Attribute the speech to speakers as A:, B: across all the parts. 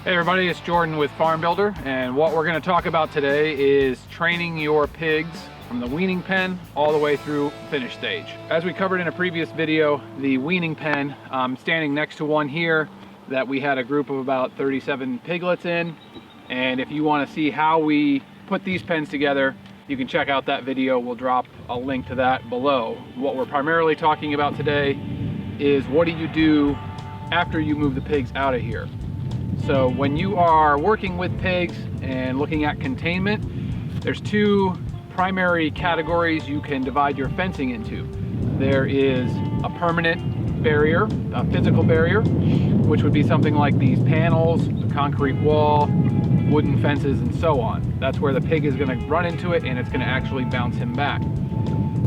A: Hey everybody, it's Jordan with FarmBuilder, and what we're going to talk about today is training your pigs from the weaning pen all the way through finish stage. As we covered in a previous video, the weaning pen, I'm standing next to one here that we had a group of about 37 piglets in, and if you want to see how we put these pens together, you can check out that video. We'll drop a link to that below. What we're primarily talking about today is what do you do after you move the pigs out of here. So when you are working with pigs and looking at containment, there's two primary categories you can divide your fencing into. There is a permanent barrier, a physical barrier, which would be something like these panels, the concrete wall, wooden fences, and so on. That's where the pig is going to run into it and it's going to actually bounce him back.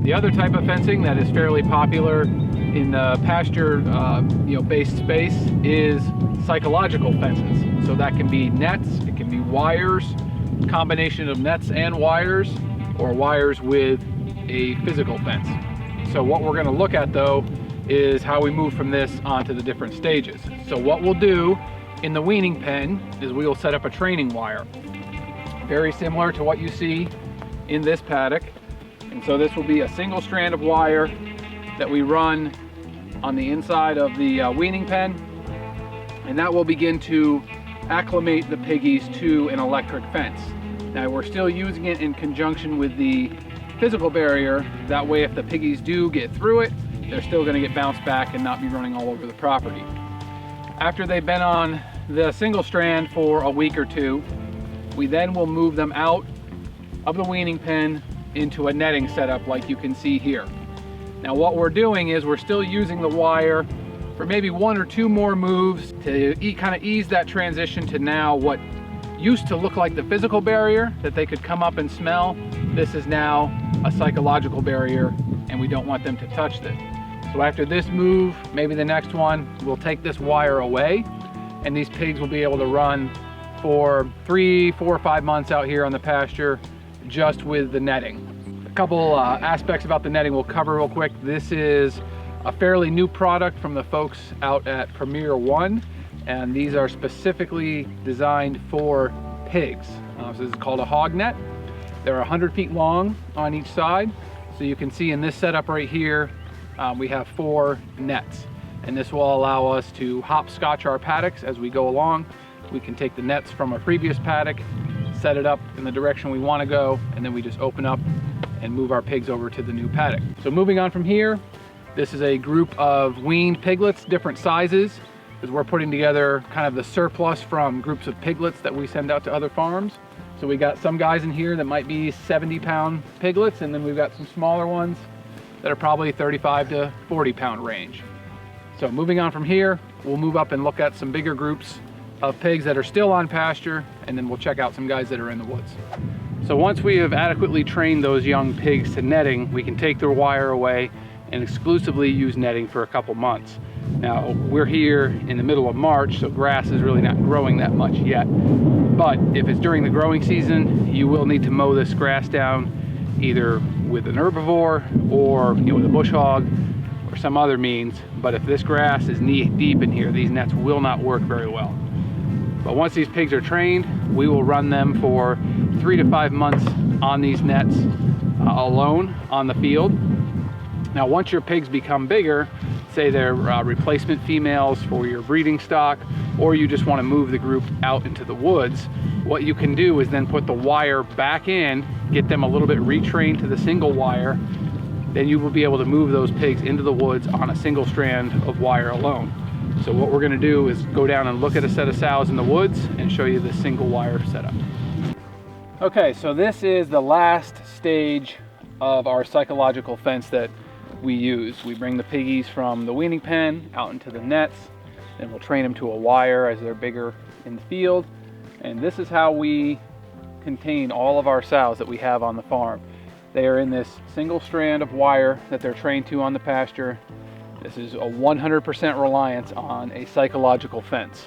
A: The other type of fencing that is fairly popular in the pasture based space is psychological fences. So that can be nets, it can be wires, combination of nets and wires, or wires with a physical fence. So what we're going to look at though is how we move from this onto the different stages. So what we'll do in the weaning pen is we will set up a training wire, very similar to what you see in this paddock. And so this will be a single strand of wire that we run on the inside of the weaning pen, and that will begin to acclimate the piggies to an electric fence. Now we're still using it in conjunction with the physical barrier. That way if the piggies do get through it, they're still going to get bounced back and not be running all over the property. After they've been on the single strand for a week or two, we then will move them out of the weaning pen into a netting setup like you can see here. Now what we're doing is we're still using the wire for maybe one or two more moves to kind of ease that transition to now what used to look like the physical barrier that they could come up and smell. This is now a psychological barrier and we don't want them to touch it. So after this move, maybe the next one, we'll take this wire away and these pigs will be able to run for 3, 4, 5 months out here on the pasture just with the netting. A couple aspects about the netting we'll cover real quick. This is a fairly new product from the folks out at Premier One, and these are specifically designed for pigs. So this is called a Hog Net. They're 100 feet long on each side. So you can see in this setup right here, we have 4 nets, and this will allow us to hopscotch our paddocks as we go along. We can take the nets from a previous paddock, set it up in the direction we want to go, and then we just open up and move our pigs over to the new paddock. So moving on from here, this is a group of weaned piglets, different sizes, because we're putting together kind of the surplus from groups of piglets that we send out to other farms. So we got some guys in here that might be 70-pound piglets, and then we've got some smaller ones that are probably 35 to 40-pound range. So moving on from here, we'll move up and look at some bigger groups of pigs that are still on pasture, and then we'll check out some guys that are in the woods. So once we have adequately trained those young pigs to netting, we can take their wire away and exclusively use netting for a couple months. Now we're here in the middle of March, so grass is really not growing that much yet. But if it's during the growing season, you will need to mow this grass down either with an herbivore or with a bush hog or some other means. But if this grass is knee deep in here, these nets will not work very well. But once these pigs are trained, we will run them for 3 to 5 months on these nets alone on the field. Now once your pigs become bigger, say they're replacement females for your breeding stock, or you just want to move the group out into the woods, what you can do is then put the wire back in, get them a little bit retrained to the single wire, then you will be able to move those pigs into the woods on a single strand of wire alone. So what we're going to do is go down and look at a set of sows in the woods and show you the single wire setup. Okay, so this is the last stage of our psychological fence that we use. We bring the piggies from the weaning pen out into the nets, and we'll train them to a wire as they're bigger in the field. And this is how we contain all of our sows that we have on the farm. They are in this single strand of wire that they're trained to on the pasture. This is a 100% reliance on a psychological fence,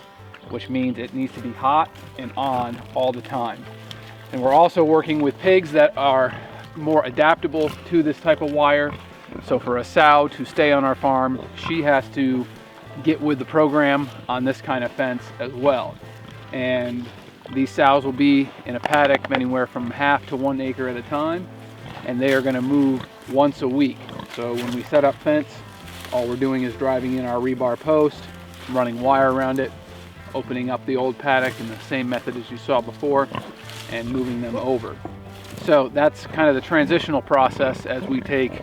A: which means it needs to be hot and on all the time. And we're also working with pigs that are more adaptable to this type of wire. So for a sow to stay on our farm, she has to get with the program on this kind of fence as well. and these sows will be in a paddock anywhere from half to 1 acre at a time, and they are going to move once a week. So when we set up fence, all we're doing is driving in our rebar post, running wire around it, opening up the old paddock in the same method as you saw before, and moving them over. So that's kind of the transitional process as we take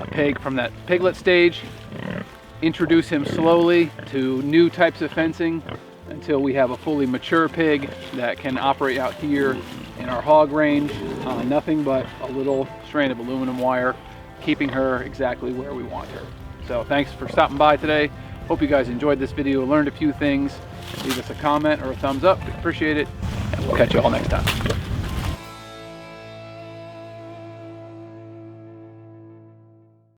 A: a pig from that piglet stage, introduce him slowly to new types of fencing until we have a fully mature pig that can operate out here in our hog range on nothing but a little strand of aluminum wire, keeping her exactly where we want her. So thanks for stopping by today. Hope you guys enjoyed this video, learned a few things. Leave us a comment or a thumbs up, we appreciate it, and we'll catch you all next time.